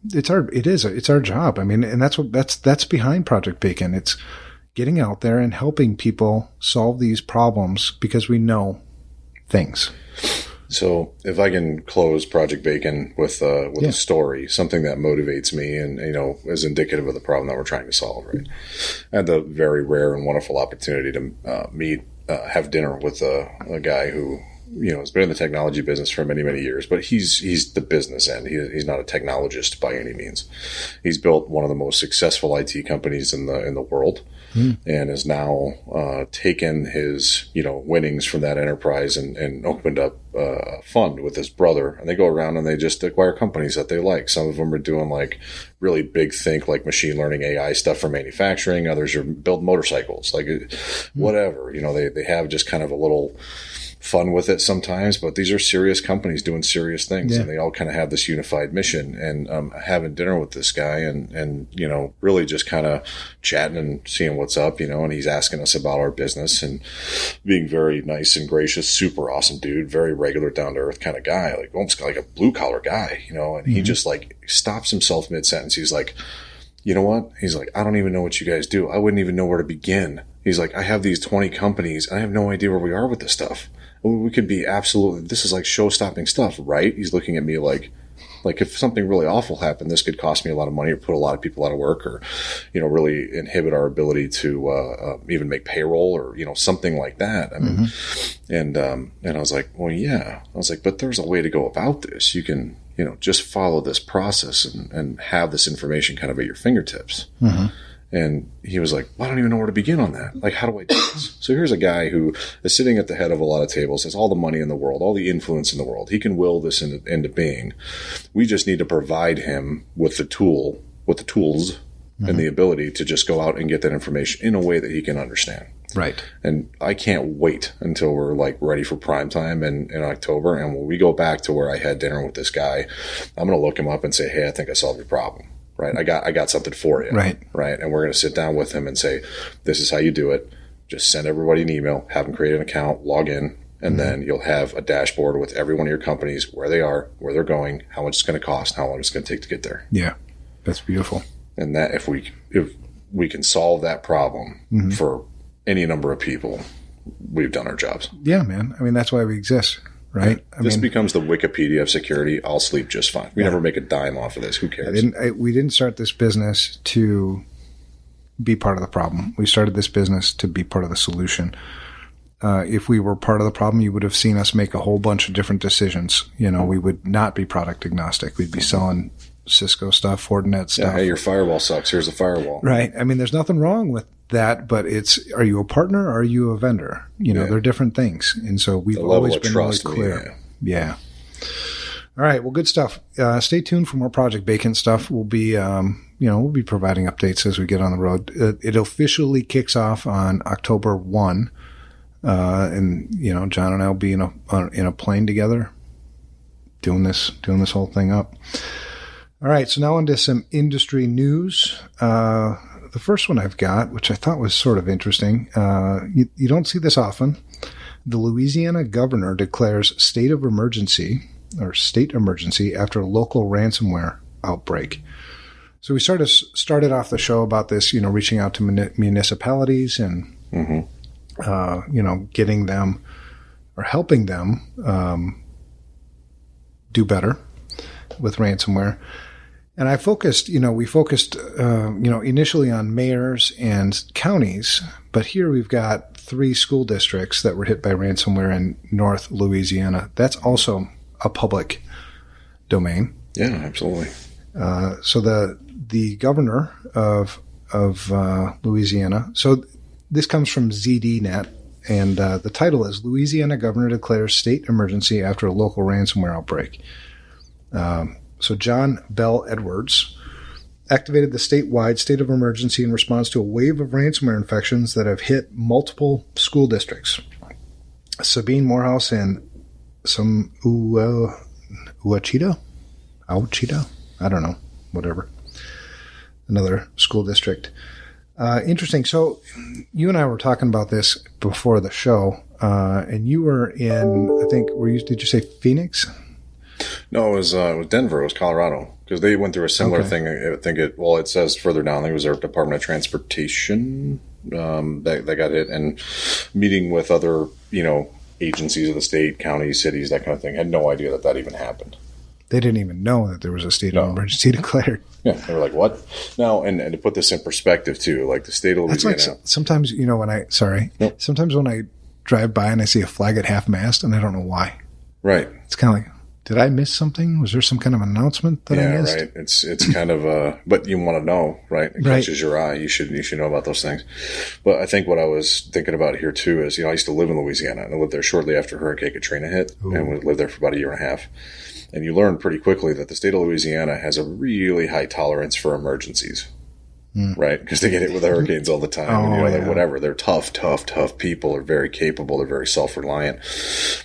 it's our job. I mean, and that's behind Project Bacon. It's getting out there and helping people solve these problems because we know things. So if I can close Project Bacon with a story, something that motivates me and, is indicative of the problem that we're trying to solve, right? I had the very rare and wonderful opportunity to have dinner with a guy who has been in the technology business for many, many years, but he's the business end. He's not a technologist by any means. He's built one of the most successful IT companies in the world, and has now taken his winnings from that enterprise and opened up a fund with his brother, and they go around and they just acquire companies that they like. Some of them are doing like really big think like machine learning AI stuff for manufacturing. Others are build motorcycles, like whatever. They have just kind of a little fun with it sometimes, but these are serious companies doing serious things, and they all kind of have this unified mission. And having dinner with this guy and really just kind of chatting and seeing what's up, and he's asking us about our business and being very nice and gracious, super awesome dude, very regular, down to earth kind of guy, like almost like a blue collar guy, and he just like stops himself mid sentence. He's like, you know what? He's like, I don't even know what you guys do. I wouldn't even know where to begin. He's like, I have these 20 companies and I have no idea where we are with this stuff. We could be absolutely, this is like show-stopping stuff, right? He's looking at me like if something really awful happened, this could cost me a lot of money or put a lot of people out of work, or, really inhibit our ability to even make payroll, or, something like that. I mean, and I was like, well, yeah. I was like, but there's a way to go about this. You can, just follow this process and have this information kind of at your fingertips. And he was like, well, I don't even know where to begin on that. Like, how do I do this? So here's a guy who is sitting at the head of a lot of tables, has all the money in the world, all the influence in the world. He can will this into being. We just need to provide him with the tools, and the ability to just go out and get that information in a way that he can understand. Right. And I can't wait until we're like ready for prime time in October. And when we go back to where I had dinner with this guy, I'm going to look him up and say, hey, I think I solved your problem. Right. I got something for you. Right. Right. And we're going to sit down with him and say, this is how you do it. Just send everybody an email, have them create an account, log in, and then you'll have a dashboard with every one of your companies, where they are, where they're going, how much it's going to cost, how long it's going to take to get there. Yeah. That's beautiful. And that if we can solve that problem for any number of people, we've done our jobs. Yeah, man. I mean, that's why we exist. Right. This becomes the Wikipedia of security. I'll sleep just fine. We never make a dime off of this. Who cares? We didn't start this business to be part of the problem. We started this business to be part of the solution. If we were part of the problem, you would have seen us make a whole bunch of different decisions. We would not be product agnostic. We'd be selling Cisco stuff, Fortinet stuff. Yeah, hey, your firewall sucks. Here's a firewall. Right. I mean, there's nothing wrong with that, but are you a partner or are you a vendor? They're different things. And so we've always been really clear. Yeah. All right. Well, good stuff. Stay tuned for more Project Bacon stuff. We'll be, we'll be providing updates as we get on the road. It officially kicks off on October 1. And, John and I will be in a plane together doing this whole thing up. All right. So now on to some industry news. The first one I've got, which I thought was sort of interesting, you don't see this often. The Louisiana governor declares state emergency after a local ransomware outbreak. So we started off the show about this, reaching out to municipalities and, getting them or helping them do better with ransomware. And we focused initially on mayors and counties, but here we've got 3 school districts that were hit by ransomware in North Louisiana. That's also a public domain. Yeah, absolutely. So the governor of Louisiana. So this comes from ZDNet, and the title is Louisiana Governor Declares State Emergency After a Local Ransomware Outbreak. So John Bell Edwards activated the statewide state of emergency in response to a wave of ransomware infections that have hit multiple school districts. Sabine Morehouse and some Ouachita? I don't know. Whatever. Another school district. Interesting. So you and I were talking about this before the show, and you were in, I think, did you say Phoenix? No, it was Denver. It was Colorado, because they went through a similar thing. I think it says further down, I think it was their Department of Transportation that got hit, and meeting with other, agencies of the state, counties, cities, that kind of thing. Had no idea that even happened. They didn't even know that there was a state of emergency declared. Yeah, they were like, what? Now, and to put this in perspective too, like the state of Louisiana. That's like sometimes, sometimes when I drive by and I see a flag at half-mast, and I don't know why. Right. It's kind of like, did I miss something? Was there some kind of announcement that I missed? Yeah, right. It's kind of but you want to know, right? It catches your eye. You should know about those things. But I think what I was thinking about here too is, I used to live in Louisiana, and I lived there shortly after Hurricane Katrina hit, and we lived there for about a year and a half. And you learn pretty quickly that the state of Louisiana has a really high tolerance for emergencies. Right? Because they get hit with hurricanes all the time. And, whatever. They're tough people. They're very capable. They're very self-reliant.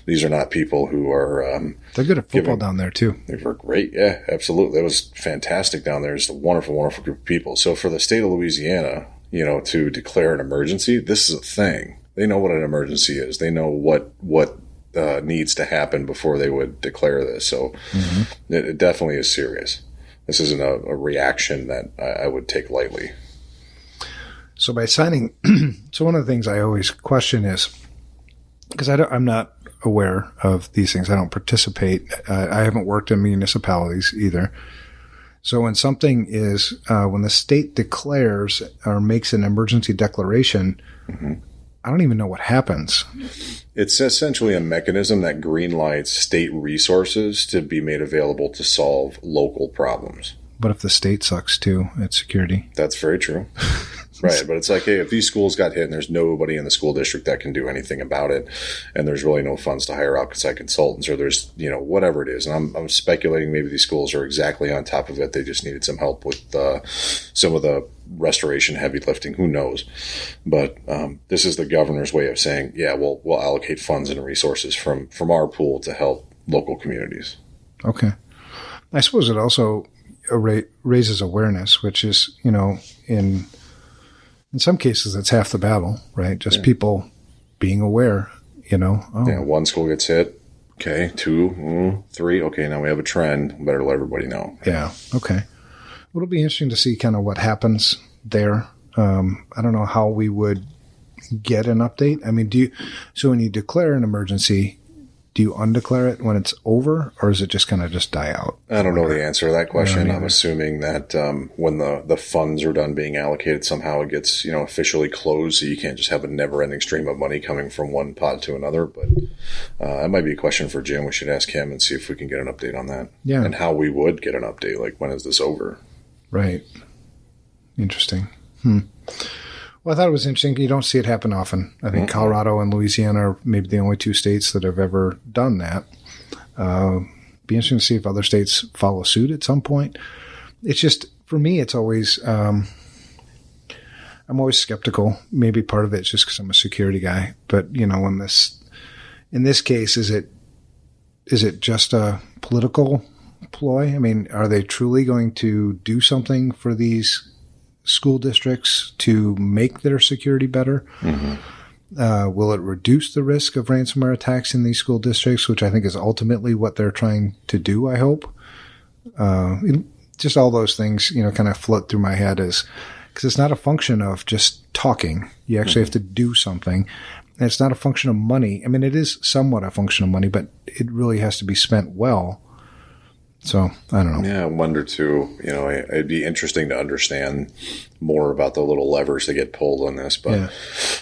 These are not people who are... they're good at football down there, too. They were great. Yeah, absolutely. That was fantastic down there. It's a wonderful, wonderful group of people. So for the state of Louisiana, to declare an emergency, this is a thing. They know what an emergency is. They know what needs to happen before they would declare this. So it definitely is serious. This isn't a reaction that I would take lightly. So by signing, so one of the things I always question is, because I'm not aware of these things. I don't participate. I haven't worked in municipalities either. So when something is, when the state declares or makes an emergency declaration, I don't even know what happens. It's essentially a mechanism that greenlights state resources to be made available to solve local problems. But if the state sucks too at security? That's very true. Right. But it's like, hey, if these schools got hit and there's nobody in the school district that can do anything about it, and there's really no funds to hire outside consultants, or there's, whatever it is. And I'm speculating maybe these schools are exactly on top of it. They just needed some help with some of the restoration heavy lifting. Who knows? But this is the governor's way of saying, yeah, we'll allocate funds and resources from our pool to help local communities. Okay. I suppose it also raises awareness, which is, in some cases, it's half the battle, right? Just people being aware, one school gets hit. Okay. 2, 3. Okay. Now we have a trend. Better let everybody know. Yeah. Okay. Well, it'll be interesting to see kind of what happens there. I don't know how we would get an update. I mean, so when you declare an emergency, do you undeclare it when it's over, or is it just kind of just die out? I don't know the answer to that question. I'm assuming that when the funds are done being allocated, somehow it gets officially closed, so you can't just have a never-ending stream of money coming from one pot to another. But that might be a question for Jim. We should ask him and see if we can get an update on that. Yeah, and how we would get an update. Like, when is this over? Right. Interesting. Well, I thought it was interesting. You don't see it happen often. I think Colorado and Louisiana are maybe the only two states that have ever done that. Be interesting to see if other states follow suit at some point. It's just, for me, it's always, I'm always skeptical. Maybe part of it's just because I'm a security guy. But, in this case, is it just a political ploy? I mean, are they truly going to do something for these school districts to make their security better? Will it reduce the risk of ransomware attacks in these school districts, which I think is ultimately what they're trying to do, I hope? Just all those things, kind of float through my head, because it's not a function of just talking. You actually have to do something. And it's not a function of money. I mean, it is somewhat a function of money, but it really has to be spent well. So, I don't know. Yeah, I wonder, too, it'd be interesting to understand more about the little levers that get pulled on this. But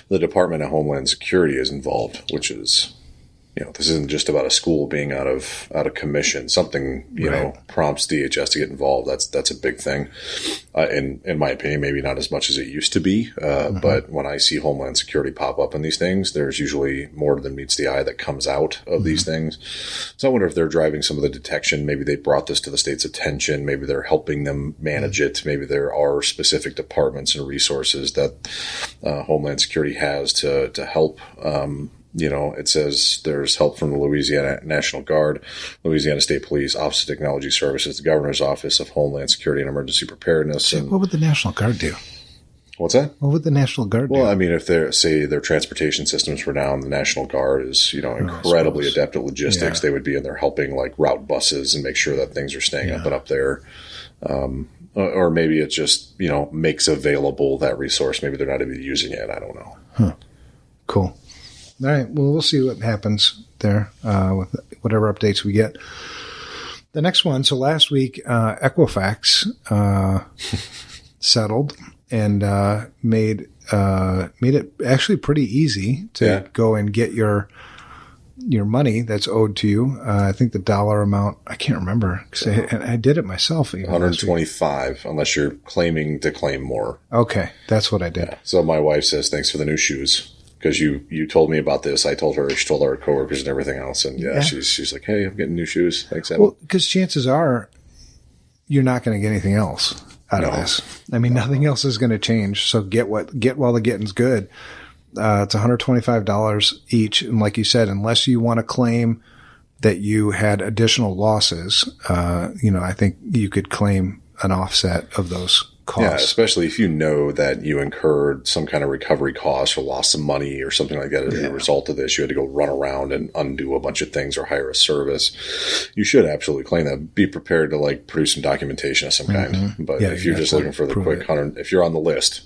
the Department of Homeland Security is involved, which is, this isn't just about a school being out of commission. Something, prompts DHS to get involved. That's a big thing. In my opinion, maybe not as much as it used to be. But when I see Homeland Security pop up in these things, there's usually more than meets the eye that comes out of these things. So I wonder if they're driving some of the detection. Maybe they brought this to the state's attention. Maybe they're helping them manage it. Maybe there are specific departments and resources that Homeland Security has to help. It says there's help from the Louisiana National Guard, Louisiana State Police, Office of Technology Services, the Governor's Office of Homeland Security and Emergency Preparedness. So what would the National Guard do? What's that? What would the National Guard do? Well, I mean, if their transportation systems were down, the National Guard is, incredibly adept at logistics. They would be in there helping, route buses and make sure that things are staying up and up there. Or maybe it just, makes available that resource. Maybe they're not even using it. I don't know. Cool. All right. Well, we'll see what happens there with whatever updates we get. The next one. So last week, Equifax settled. and made it actually pretty easy to go and get your money that's owed to you. I think the dollar amount, I can't remember. I did it myself. 125, unless you're claiming to claim more. Okay, that's what I did. Yeah. So my wife says, thanks for the new shoes. Because you told me about this. I told her, she told our coworkers and everything else. And she's like, hey, I'm getting new shoes. Thanks, Evan. Well, because chances are you're not going to get anything else out of this. I mean, nothing else is going to change. So get while the getting's good. It's $125 each. And like you said, unless you want to claim that you had additional losses, I think you could claim an offset of those costs. Yeah, especially if you know that you incurred some kind of recovery cost or lost some money or something like that as a result of this. You had to go run around and undo a bunch of things or hire a service. You should absolutely claim that. Be prepared to produce some documentation of some kind. But if you're just looking for the quick if you're on the list,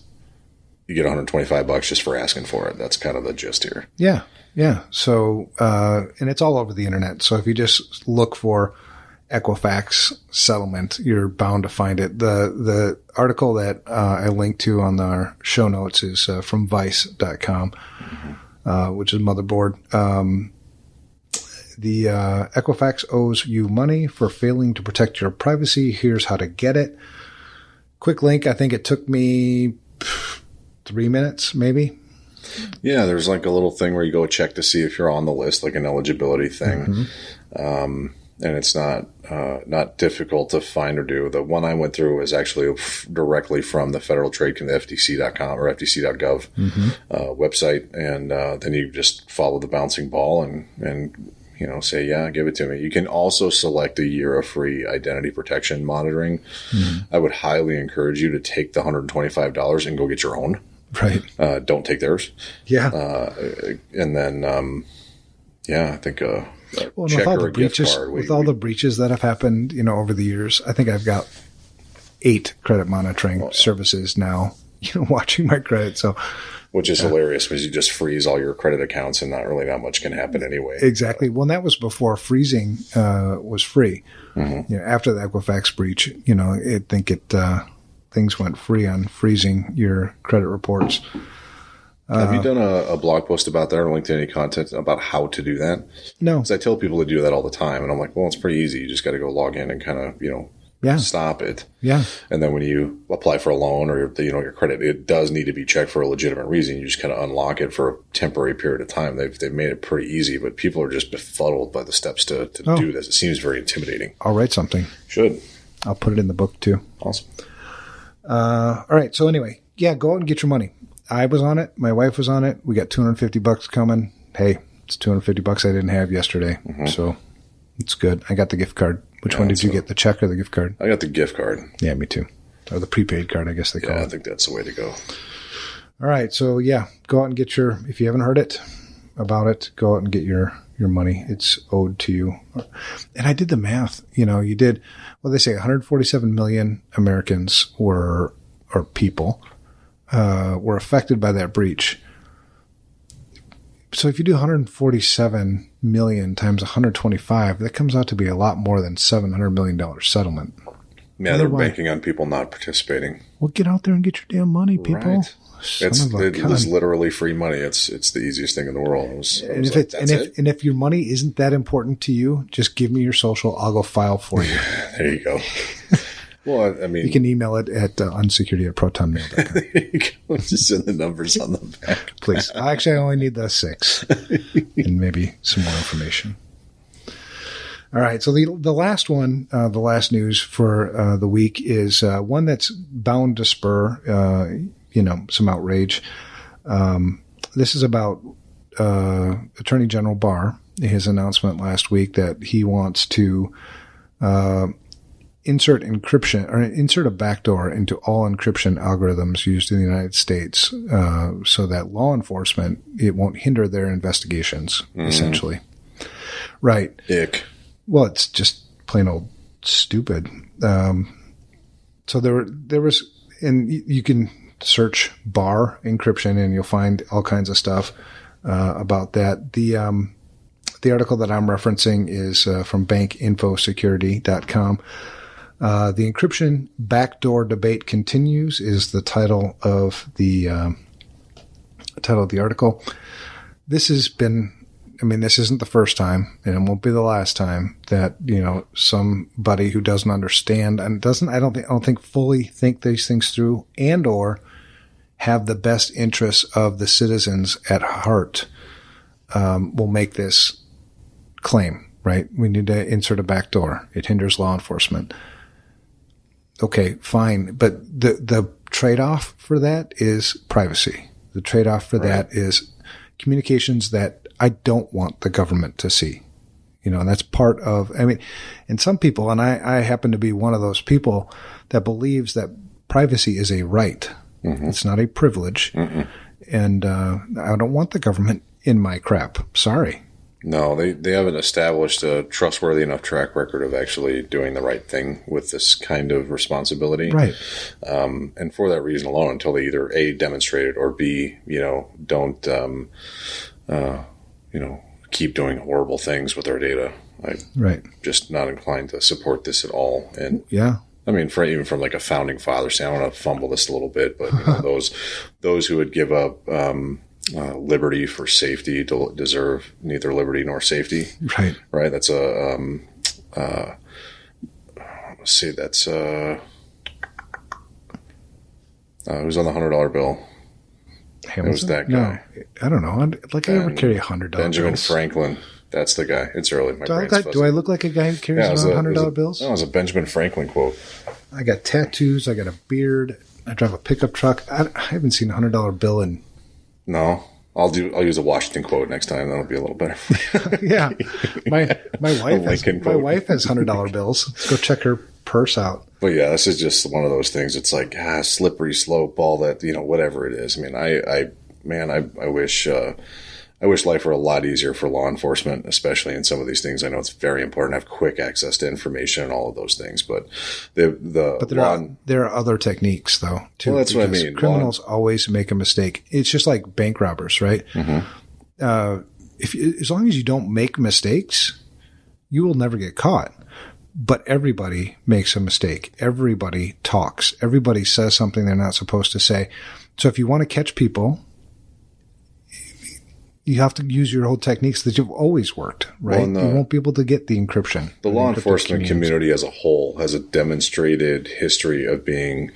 you get $125 just for asking for it. That's kind of the gist here. Yeah. Yeah. So, and it's all over the internet. So if you just look for Equifax settlement, you're bound to find it. The article that I linked to on our show notes is from vice.com, which is Motherboard. The Equifax owes you money for failing to protect your privacy. Here's how to get it. Quick link. I think it took me 3 minutes, maybe. Yeah, there's a little thing where you go check to see if you're on the list, like an eligibility thing. And it's not difficult to find or do. The one I went through was actually directly from the Federal Trade Commission, the FTC.com or FTC.gov website. And then you just follow the bouncing ball and say, yeah, give it to me. You can also select a year of free identity protection monitoring. I would highly encourage you to take the $125 and go get your own. Right. Don't take theirs. Yeah. And then, I think with all the breaches that have happened, over the years, I think I've got 8 credit monitoring services now, watching my credit. So, which is hilarious because you just freeze all your credit accounts and not much can happen anyway. Exactly. Well, that was before freezing was free. After the Equifax breach, things went free on freezing your credit reports. Have you done a blog post about that or linked to any content about how to do that? No. Because I tell people to do that all the time. And I'm like, well, it's pretty easy. You just got to go log in and kind of, stop it. Yeah. And then when you apply for a loan or, your credit, it does need to be checked for a legitimate reason. You just kind of unlock it for a temporary period of time. They've made it pretty easy, but people are just befuddled by the steps to do this. It seems very intimidating. I'll write something. Should. I'll put it in the book too. Awesome. All right. So anyway, go out and get your money. I was on it. My wife was on it. We got $250 coming. Hey, it's $250 I didn't have yesterday. So it's good. I got the gift card. Which one did you get? The check or the gift card? I got the gift card. Yeah, me too. Or the prepaid card, I guess they call it. I think that's the way to go. All right. So go out and get if you haven't heard about it, go out and get your money. It's owed to you. And I did the math. You did, they say 147 million Americans were affected by that breach. So if you do 147 million times 125, that comes out to be a lot more than $700 million settlement. Yeah, they're banking on people not participating. Well, get out there and get your damn money, people. Right. It's literally free money. It's the easiest thing in the world. And if your money isn't that important to you, just give me your social. I'll go file for you. There you go. Well, I mean, you can email it at unsecurity@protonmail.com. There you go. Just send the numbers on the back. Please. Actually, I only need the 6 and maybe some more information. All right. So the last one, the last news for the week is one that's bound to spur, some outrage. This is about Attorney General Barr, his announcement last week that he wants to insert encryption or insert a backdoor into all encryption algorithms used in the United States so that law enforcement, it won't hinder their investigations, essentially. Right. Ick. Well, it's just plain old stupid. So there was, and you can search Barr encryption and you'll find all kinds of stuff about that. The article that I'm referencing is from bankinfosecurity.com. The encryption backdoor debate continues is the title of the article. This has been, this isn't the first time, and it won't be the last time that, somebody who doesn't understand and I don't think fully think these things through and or have the best interests of the citizens at heart, will make this claim, right? We need to insert a backdoor. It hinders law enforcement. Okay, fine. But the trade-off for that is privacy. The trade-off for that is communications that I don't want the government to see. And that's part of, and some people, and I happen to be one of those people that believes that privacy is a right. Mm-hmm. It's not a privilege. Mm-mm. And I don't want the government in my crap. Sorry. No, they haven't established a trustworthy enough track record of actually doing the right thing with this kind of responsibility. Right. And for that reason alone, until they either A, demonstrate it, or B, don't, keep doing horrible things with our data. I'm just not inclined to support this at all. And yeah. Even from like a founding father saying, I want to fumble this a little bit, but those who would give up liberty for safety deserve neither liberty nor safety. Right. Right. That's let's see. That's who's on the $100 bill? Hamilton? It was that guy. No, I don't know. I never carry $100 Benjamin bills. Franklin. That's the guy. It's early. Do I look like a guy who carries around $100 bills? No, it was a Benjamin Franklin quote. I got tattoos. I got a beard. I drive a pickup truck. I haven't seen a $100 bill in. No, I'll use a Washington quote next time. That'll be a little better. Yeah, my wife has $100 bills. Let's go check her purse out. But yeah, this is just one of those things. It's like slippery slope, all that, whatever it is. I wish life were a lot easier for law enforcement, especially in some of these things. I know it's very important to have quick access to information and all of those things, but there are other techniques though, too. Well, that's what I mean. Criminals always make a mistake. It's just like bank robbers, right? Mm-hmm. As long as you don't make mistakes, you will never get caught. But everybody makes a mistake. Everybody talks. Everybody says something they're not supposed to say. So if you want to catch people, you have to use your old techniques that you've always worked, right? You won't be able to get the encryption. The law enforcement community as a whole has a demonstrated history of being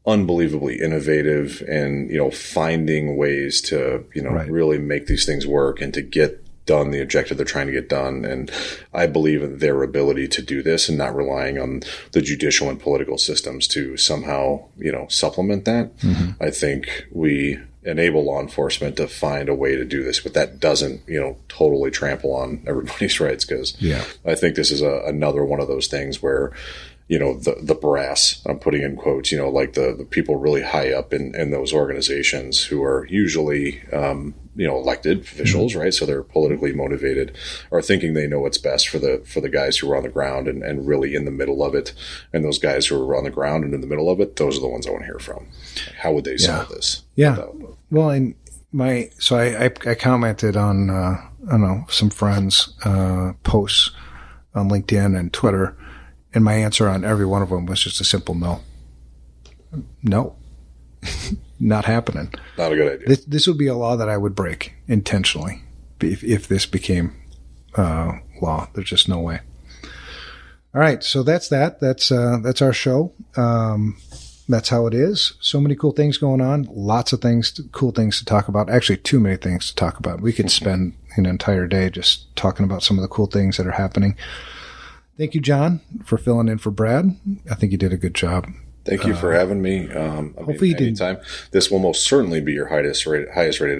unbelievably innovative and, finding ways to, really make these things work and to get done the objective they're trying to get done. And I believe in their ability to do this and not relying on the judicial and political systems to somehow, supplement that. Mm-hmm. I think we enable law enforcement to find a way to do this, but that doesn't, totally trample on everybody's rights. Because I think this is another one of those things where, the brass, I'm putting in quotes, like the people really high up in those organizations who are usually, elected officials, right? So they're politically motivated, are thinking they know what's best for the guys who are on the ground and really in the middle of it. And those guys who are on the ground and in the middle of it, those are the ones I want to hear from. How would they solve this? Yeah. Well, I commented on, some friends' posts on LinkedIn and Twitter, and my answer on every one of them was just a simple no. No. Not happening. Not a good idea. This would be a law that I would break intentionally if this became law. There's just no way. All right, so that's that. That's our show. That's how it is. So many cool things going on. Lots of cool things to talk about. Actually, too many things to talk about. We could spend an entire day just talking about some of the cool things that are happening. Thank you, John, for filling in for Brad. I think you did a good job. Thank you for having me. Hopefully you anytime. This will most certainly be your highest rated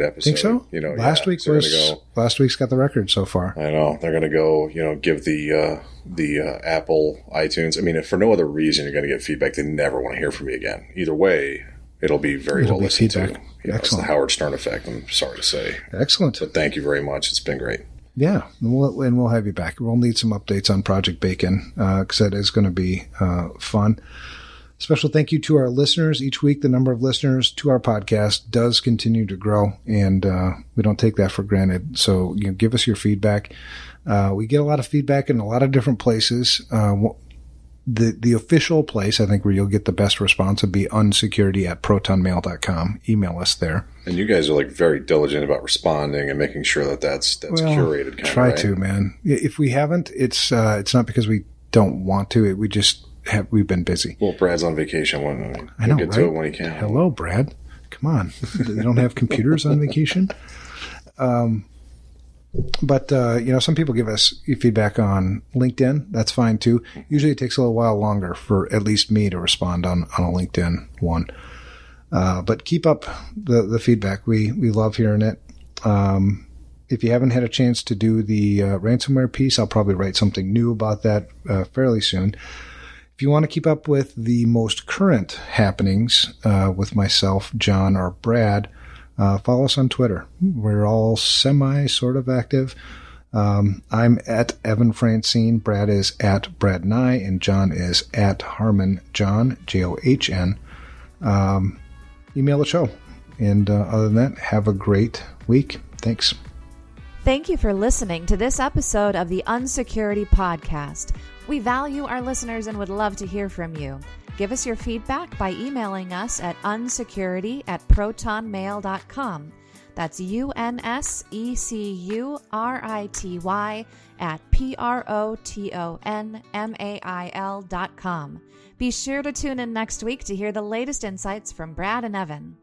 episode. Think so? Last week's got the record so far. I know. They're going to go, give the Apple iTunes. If for no other reason you're going to get feedback, they never want to hear from me again. Either way, it'll be very well listened to. It's the Howard Stern effect, I'm sorry to say. Excellent. But thank you very much. It's been great. Yeah, and we'll have you back. We'll need some updates on Project Bacon because that is going to be fun. Special thank you to our listeners. Each week, the number of listeners to our podcast does continue to grow, and we don't take that for granted. So, give us your feedback. We get a lot of feedback in a lot of different places. the official place, I think, where you'll get the best response would be unsecurity@protonmail.com. Email us there. And you guys are like very diligent about responding and making sure that that's curated. Try to, man. If we haven't, it's not because we don't want to. We've been busy. Well, Brad's on vacation. I know, get right? to it when he can. Hello, Brad. Come on. They don't have computers on vacation. But some people give us feedback on LinkedIn. That's fine too. Usually it takes a little while longer for at least me to respond on a LinkedIn one. But keep up the feedback. We love hearing it. If you haven't had a chance to do the ransomware piece, I'll probably write something new about that fairly soon. If you want to keep up with the most current happenings with myself, John, or Brad, follow us on Twitter. We're all sort of active. I'm at Evan Francine. Brad is at Brad Nye, and John is at Harmon John, John. Email the show. And other than that, have a great week. Thanks. Thank you for listening to this episode of the UNSECURITY podcast. We value our listeners and would love to hear from you. Give us your feedback by emailing us at unsecurity@protonmail.com. That's UNSECURITY@protonmail.com. Be sure to tune in next week to hear the latest insights from Brad and Evan.